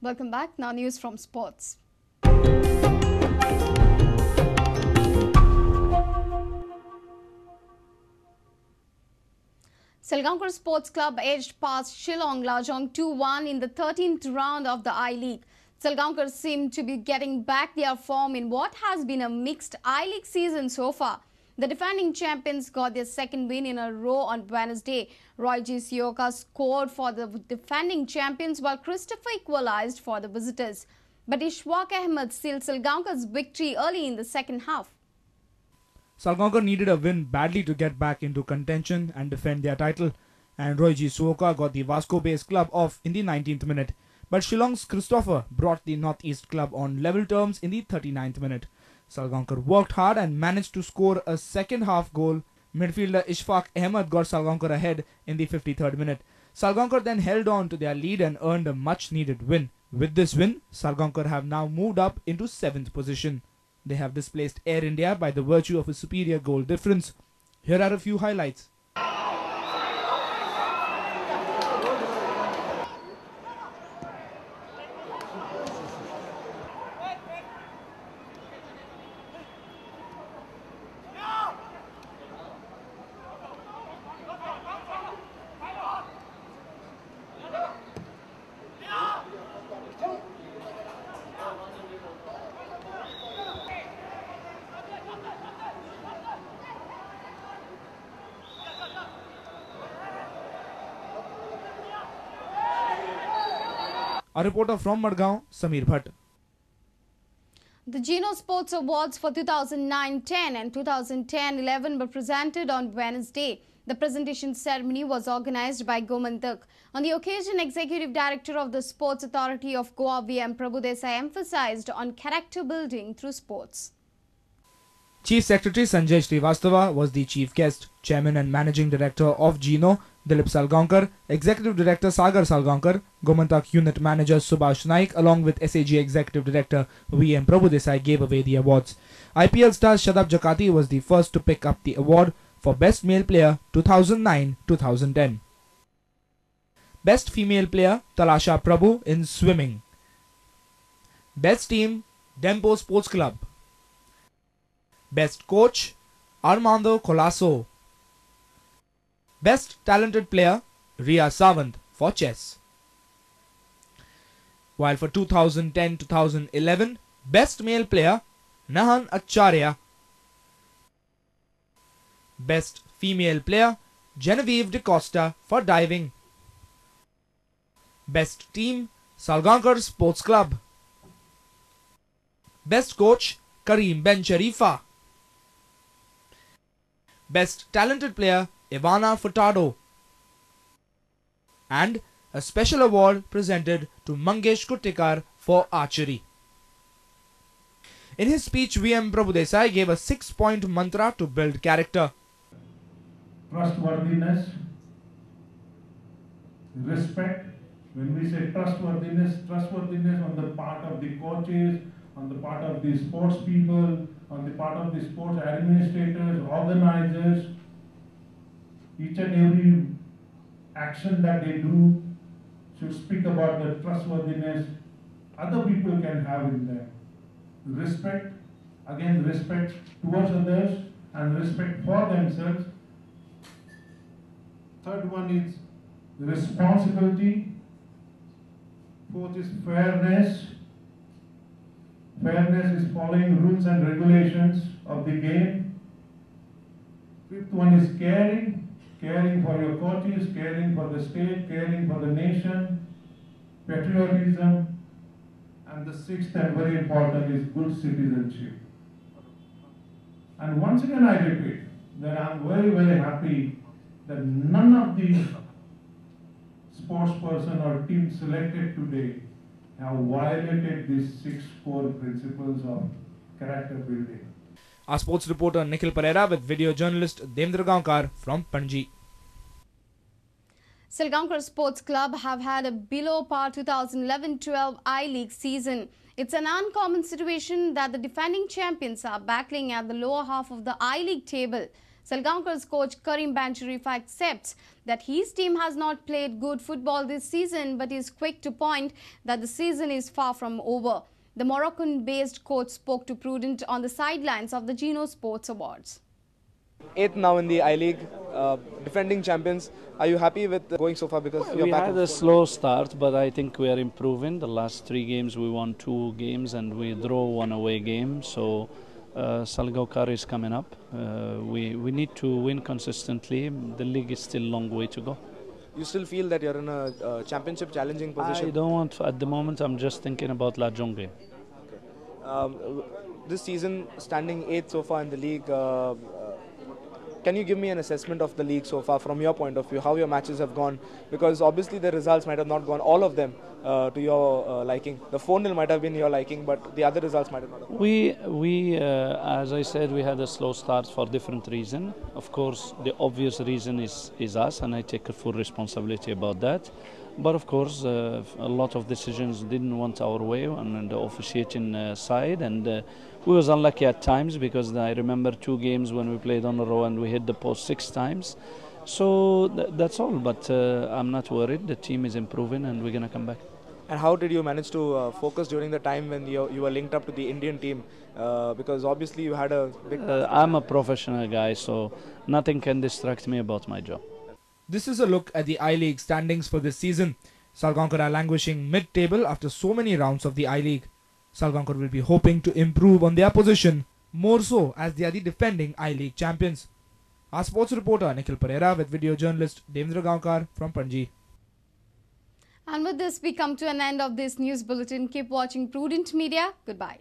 Welcome back. Now news from sports. Salgaocar Sports Club edged past Shillong Lajong 2-1 in the 13th round of the I-League. Salgaocar seem to be getting back their form in what has been a mixed I-League season so far. The defending champions got their second win in a row on Wednesday. Royji Sioka scored for the defending champions while Christopher equalized for the visitors. But Ishwaq Ahmed sealed Salgaocar's victory early in the second half. Salgaocar needed a win badly to get back into contention and defend their title, and Royji Sioka got the Vasco-based club off in the 19th minute. But Shillong's Christopher brought the Northeast club on level terms in the 39th minute. Salgaocar worked hard and managed to score a second half goal. Midfielder Ishwaq Ahmed got Salgaocar ahead in the 53rd minute. Salgaocar then held on to their lead and earned a much needed win. With this win, Salgaocar have now moved up into 7th position. They have displaced Air India by the virtue of a superior goal difference. Here are a few highlights. A reporter from Madgaon, Sameer Bhatt. The Geno Sports Awards for 2009-10 and 2010-11 were presented on Wednesday. The presentation ceremony was organized by Gomantak. On the occasion, Executive Director of the Sports Authority of Goa, V.M. Prabhudesai, emphasized on character building through sports. Chief Secretary Sanjay Srivastava was the chief guest. Chairman and Managing Director of Geno, Dilip Salgaocar, Executive Director Sagar Salgaocar, Gomantak Unit Manager Subhash Naik along with SAG Executive Director V.M. Prabhudesai gave away the awards. IPL star Shadab Jakati was the first to pick up the award for Best Male Player 2009-2010. Best Female Player Talasha Prabhu in Swimming. Best Team Dempo Sports Club. Best Coach Armando Colasso. Best Talented Player Ria Savant for Chess. While for 2010-2011, Best Male Player Nahan Acharya. Best Female Player Genevieve de Costa for Diving. Best Team Salgaocar Sports Club. Best Coach Kareem Ben Sharifa. Best Talented Player Ivana Furtado. And a special award presented to Mangesh Kuttikar for archery. In his speech, V.M. Prabhudesai gave a 6-point mantra to build character. Trustworthiness, respect. When we say trustworthiness on the part of the coaches, on the part of the sports people, on the part of the sports administrators, organizers. Each and every action that they do should speak about the trustworthiness other people can have in them. Respect, again respect towards others and respect for themselves. Third one is responsibility. Fourth is fairness. Fairness is following rules and regulations of the game. Fifth one is caring. Caring for your coaches, caring for the state, caring for the nation, patriotism, and the sixth and very important is good citizenship. And once again I repeat that I am very, very happy that none of the sports person or team selected today have violated these 6 core principles of character building. Our sports reporter Nikhil Pereira with video journalist Devendra Gaonkar from Panji. Salgaocar Sports Club have had a below par 2011-12 I-League season. It's an uncommon situation that the defending champions are battling at the lower half of the I-League table. Salgaocar's coach Karim Bancharifa accepts that his team has not played good football this season, but is quick to point that the season is far from over. The Moroccan-based coach spoke to Prudent on the sidelines of the Geno Sports Awards. 8th now in the I-League, defending champions. Are you happy with going so far? Because We had a slow start, but I think we are improving. The last 3 games we won 2 games and we draw 1 away game. So Salgaocar is coming up. We need to win consistently. The league is still a long way to go. You still feel that you're in a championship challenging position? I don't want to, at the moment I'm just thinking about Lajong game. This season, standing 8th so far in the league, can you give me an assessment of the league so far from your point of view, how your matches have gone? Because obviously the results might have not gone, all of them, to your liking. The 4-0 might have been your liking, but the other results might have not. We as I said, we had a slow start for different reasons. Of course, the obvious reason is us, and I take a full responsibility about that. But of course, a lot of decisions didn't want our way on the officiating side, and we was unlucky at times, because I remember 2 games when we played on a row and we hit the post 6 times. So that's all, but I'm not worried. The team is improving and we're going to come back. And how did you manage to focus during the time when you were linked up to the Indian team? Because obviously you had a big... I'm a professional guy, so nothing can distract me about my job. This is a look at the I-League standings for this season. Salgaocar are languishing mid-table after so many rounds of the I-League. Salgaocar will be hoping to improve on their position, more so as they are the defending I-League champions. Our sports reporter Nikhil Pereira with video journalist Devendra Gaonkar from Panji. And with this, we come to an end of this news bulletin. Keep watching Prudent Media. Goodbye.